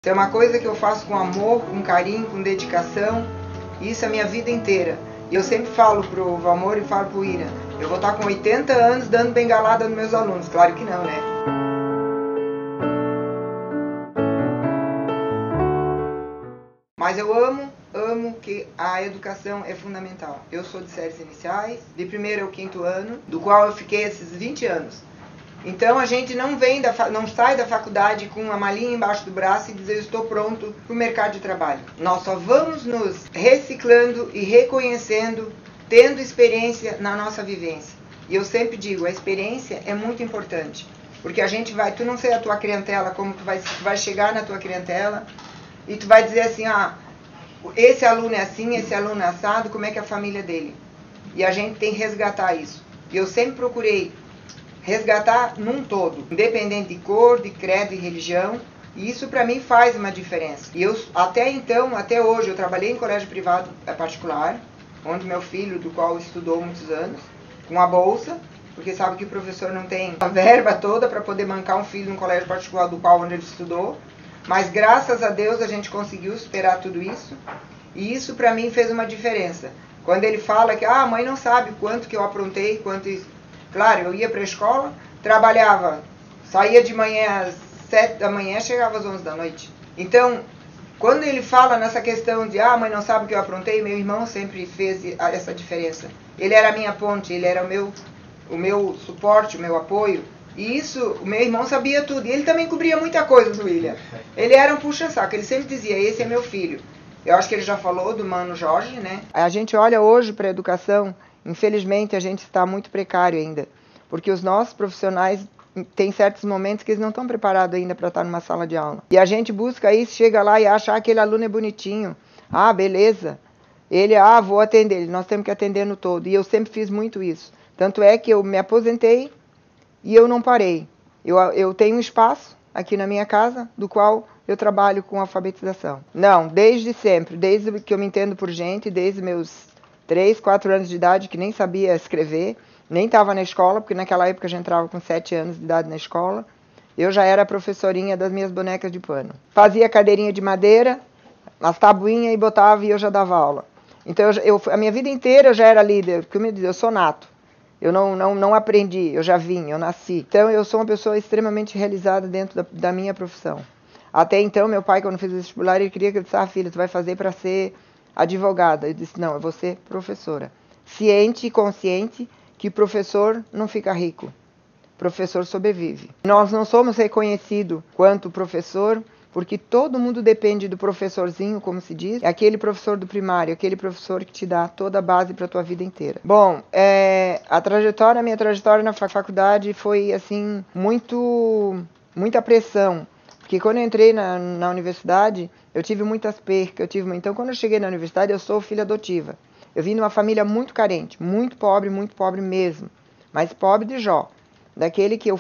É uma coisa que eu faço com amor, com carinho, com dedicação, e isso é a minha vida inteira. E eu sempre falo pro Valmor e falo pro Ira, eu vou estar com 80 anos dando bengalada nos meus alunos. Claro que não, né? Mas eu amo que a educação é fundamental. Eu sou de séries iniciais, de primeiro ao quinto ano, do qual eu fiquei esses 20 anos. Então a gente não sai da faculdade com uma malinha embaixo do braço e dizer eu estou pronto para o mercado de trabalho. Nós só vamos nos reciclando e reconhecendo, tendo experiência na nossa vivência. E eu sempre digo, a experiência é muito importante. Porque a gente vai, tu não sei a tua clientela, como tu vai chegar na tua clientela e tu vai dizer assim, esse aluno é assim, esse aluno é assado, como é que é a família dele? E a gente tem que resgatar isso. E eu sempre procurei resgatar num todo, independente de cor, de credo e religião, e isso para mim faz uma diferença. E eu, até hoje, eu trabalhei em colégio privado particular, onde meu filho, do qual estudou muitos anos, com a bolsa, porque sabe que o professor não tem a verba toda para poder bancar um filho num colégio particular do qual onde ele estudou, mas graças a Deus a gente conseguiu superar tudo isso, e isso para mim fez uma diferença. Quando ele fala que a mãe não sabe quanto que eu aprontei, quanto isso. Claro, eu ia para a escola, trabalhava, saía de manhã às 7 da manhã, chegava às 11 da noite. Então, quando ele fala nessa questão de a mãe não sabe o que eu aprontei, meu irmão sempre fez essa diferença. Ele era a minha ponte, ele era o meu suporte, o meu apoio. E isso, o meu irmão sabia tudo. E ele também cobria muita coisa do William. Ele era um puxa-saco, ele sempre dizia, esse é meu filho. Eu acho que ele já falou do Mano Jorge, né? A gente olha hoje para a educação, infelizmente a gente está muito precário ainda. Porque os nossos profissionais tem certos momentos que eles não estão preparados ainda para estar numa sala de aula. E a gente busca isso, chega lá e acha que aquele aluno é bonitinho. Beleza. Ele, vou atender ele. Nós temos que atender no todo. E eu sempre fiz muito isso. Tanto é que eu me aposentei e eu não parei. Eu tenho um espaço aqui na minha casa, do qual eu trabalho com alfabetização. Não, desde sempre, desde que eu me entendo por gente, desde meus 3, 4 anos de idade, que nem sabia escrever, nem estava na escola, porque naquela época eu já entrava com 7 anos de idade na escola, eu já era professorinha das minhas bonecas de pano. Fazia cadeirinha de madeira, as tabuinhas e botava e eu já dava aula. Então a minha vida inteira eu já era líder, porque eu sou nato. Eu não aprendi, eu já vim, eu nasci. Então eu sou uma pessoa extremamente realizada dentro da minha profissão. Até então meu pai, quando fez o vestibular, ele queria que eu disse, filha, tu vai fazer para ser advogada. Eu disse, não, eu vou ser professora. Ciente e consciente que professor não fica rico, professor sobrevive. Nós não somos reconhecidos quanto professor, porque todo mundo depende do professorzinho, como se diz, aquele professor do primário, aquele professor que te dá toda a base para a tua vida inteira. Bom, a minha trajetória na faculdade foi assim, muita pressão, porque quando eu entrei na universidade, eu tive muitas percas, então quando eu cheguei na universidade, eu sou filha adotiva. Eu vim de uma família muito carente, muito pobre mesmo, mas pobre de Jó. Daquele que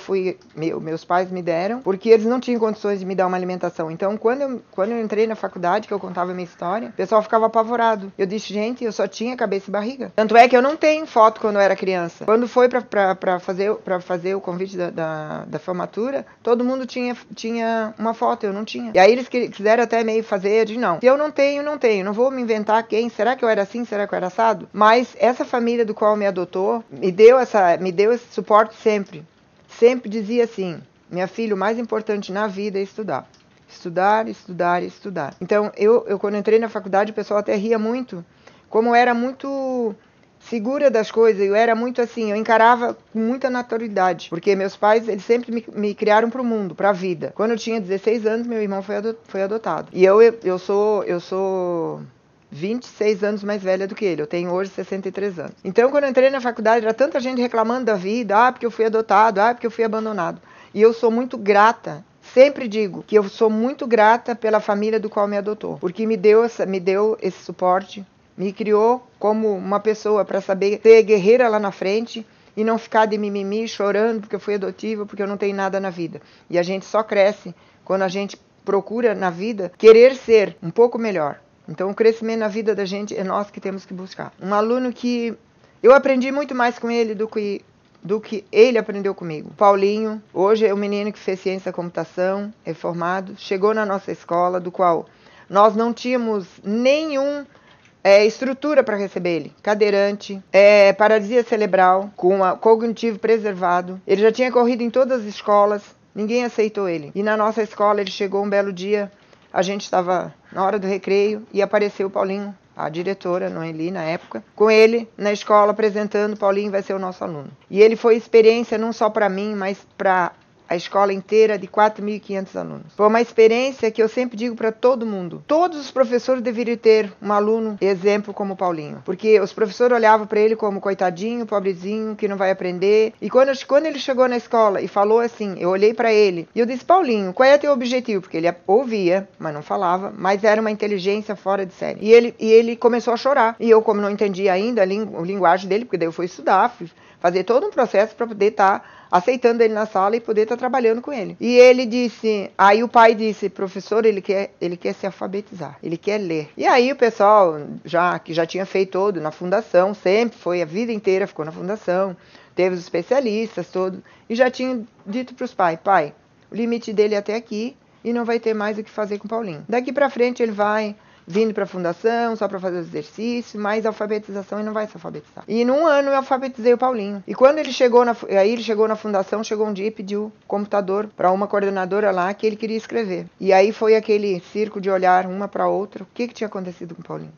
meus pais me deram, porque eles não tinham condições de me dar uma alimentação. Então, quando eu entrei na faculdade, que eu contava a minha história, o pessoal ficava apavorado. Eu disse, gente, eu só tinha cabeça e barriga. Tanto é que eu não tenho foto quando eu era criança. Quando foi para fazer o convite da formatura, todo mundo tinha uma foto, eu não tinha. E aí eles quiseram até meio fazer, eu disse, não, se eu não tenho, não vou me inventar quem, será que eu era assim, será que eu era assado? Mas essa família do qual me adotou, me deu esse suporte sempre. Sempre dizia assim, minha filha, o mais importante na vida é estudar. Estudar, estudar, estudar. Então, eu quando entrei na faculdade, o pessoal até ria muito, como eu era muito segura das coisas, eu era muito assim, eu encarava com muita naturalidade, porque meus pais, eles sempre me criaram para o mundo, para a vida. Quando eu tinha 16 anos, meu irmão foi adotado. E eu sou 26 anos mais velha do que ele, eu tenho hoje 63 anos. Então, quando eu entrei na faculdade, era tanta gente reclamando da vida, porque eu fui adotado, porque eu fui abandonado. E eu sou muito grata, sempre digo que eu sou muito grata pela família do qual me adotou, porque me deu esse suporte, me criou como uma pessoa para saber ser guerreira lá na frente e não ficar de mimimi, chorando porque eu fui adotiva, porque eu não tenho nada na vida. E a gente só cresce quando a gente procura na vida querer ser um pouco melhor. Então, o crescimento na vida da gente é nós que temos que buscar. Um aluno que eu aprendi muito mais com ele do que do que ele aprendeu comigo. Paulinho, hoje é um menino que fez ciência da computação, é formado, chegou na nossa escola, do qual nós não tínhamos nenhum estrutura para receber ele. Cadeirante, paralisia cerebral, com cognitivo preservado. Ele já tinha corrido em todas as escolas, ninguém aceitou ele. E na nossa escola ele chegou um belo dia, a gente estava na hora do recreio e apareceu o Paulinho, a diretora, Noeli, na época, com ele na escola apresentando, Paulinho vai ser o nosso aluno. E ele foi experiência não só para mim, mas para a escola inteira de 4.500 alunos. Foi uma experiência que eu sempre digo para todo mundo. Todos os professores deveriam ter um aluno exemplo como o Paulinho. Porque os professores olhavam para ele como coitadinho, pobrezinho, que não vai aprender. E quando ele chegou na escola e falou assim, eu olhei para ele e eu disse, Paulinho, qual é teu objetivo? Porque ele ouvia, mas não falava, mas era uma inteligência fora de série. E ele começou a chorar. E eu, como não entendia ainda a linguagem dele, porque daí eu fui estudar, fui fazer todo um processo para poder estar aceitando ele na sala e poder estar trabalhando com ele. E ele disse, aí o pai disse, professor, ele quer se alfabetizar, ele quer ler. E aí o pessoal, que já tinha feito todo na fundação, sempre foi, a vida inteira ficou na fundação, teve os especialistas todos, e já tinha dito para os pais, pai, o limite dele é até aqui e não vai ter mais o que fazer com o Paulinho. Daqui para frente ele vai vindo para a fundação, só para fazer os exercícios, mas alfabetização ele não vai se alfabetizar. E num ano eu alfabetizei o Paulinho. E quando ele chegou na fundação, chegou um dia e pediu computador para uma coordenadora lá que ele queria escrever. E aí foi aquele circo de olhar uma para outra. O que tinha acontecido com o Paulinho?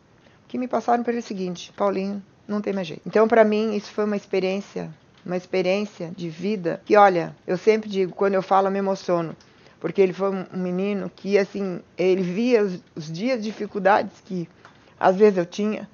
O que me passaram pelo seguinte, Paulinho não tem mais jeito. Então para mim isso foi uma experiência de vida que, olha, eu sempre digo, quando eu falo eu me emociono. Porque ele foi um menino que, assim, ele via os dias de dificuldades que, às vezes, eu tinha.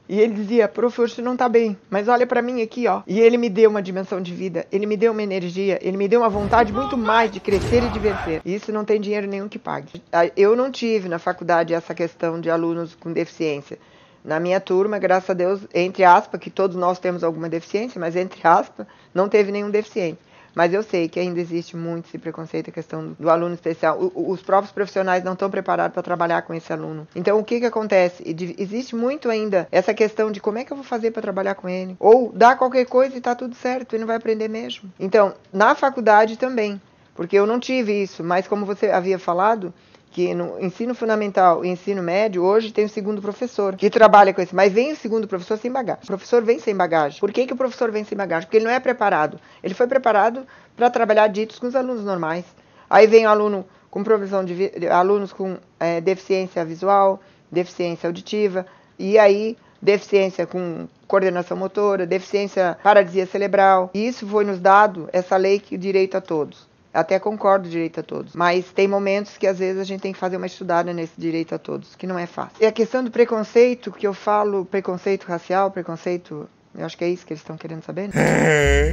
E ele dizia, professor, você não tá bem, mas olha pra mim aqui, ó. E ele me deu uma dimensão de vida, ele me deu uma energia, ele me deu uma vontade muito mais de crescer e de vencer. E isso não tem dinheiro nenhum que pague. Eu não tive na faculdade essa questão de alunos com deficiência. Na minha turma, graças a Deus, entre aspas, que todos nós temos alguma deficiência, mas entre aspas, não teve nenhum deficiente. Mas eu sei que ainda existe muito esse preconceito, a questão do aluno especial. Os próprios profissionais não estão preparados para trabalhar com esse aluno. Então, o que acontece? Existe muito ainda essa questão de como é que eu vou fazer para trabalhar com ele? Ou dá qualquer coisa e está tudo certo, ele não vai aprender mesmo. Então, na faculdade também, porque eu não tive isso, mas como você havia falado, que no ensino fundamental e ensino médio, hoje tem o segundo professor, que trabalha com isso. Mas vem o segundo professor sem bagagem. O professor vem sem bagagem. Por que o professor vem sem bagagem? Porque ele não é preparado. Ele foi preparado para trabalhar ditos com os alunos normais. Aí vem o aluno com provisão de alunos com deficiência visual, deficiência auditiva, e aí deficiência com coordenação motora, deficiência paralisia cerebral. E isso foi nos dado, essa lei que direito a todos. Até concordo direito a todos, mas tem momentos que às vezes a gente tem que fazer uma estudada nesse direito a todos, que não é fácil. E a questão do preconceito, que eu falo, preconceito racial, preconceito, eu acho que é isso que eles estão querendo saber, né?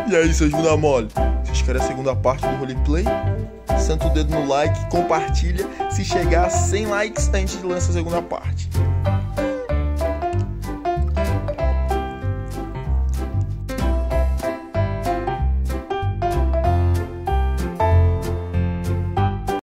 E aí, seus bunda mole, vocês querem a segunda parte do roleplay? Senta o dedo no like, compartilha, se chegar a 100 likes a gente lança a segunda parte.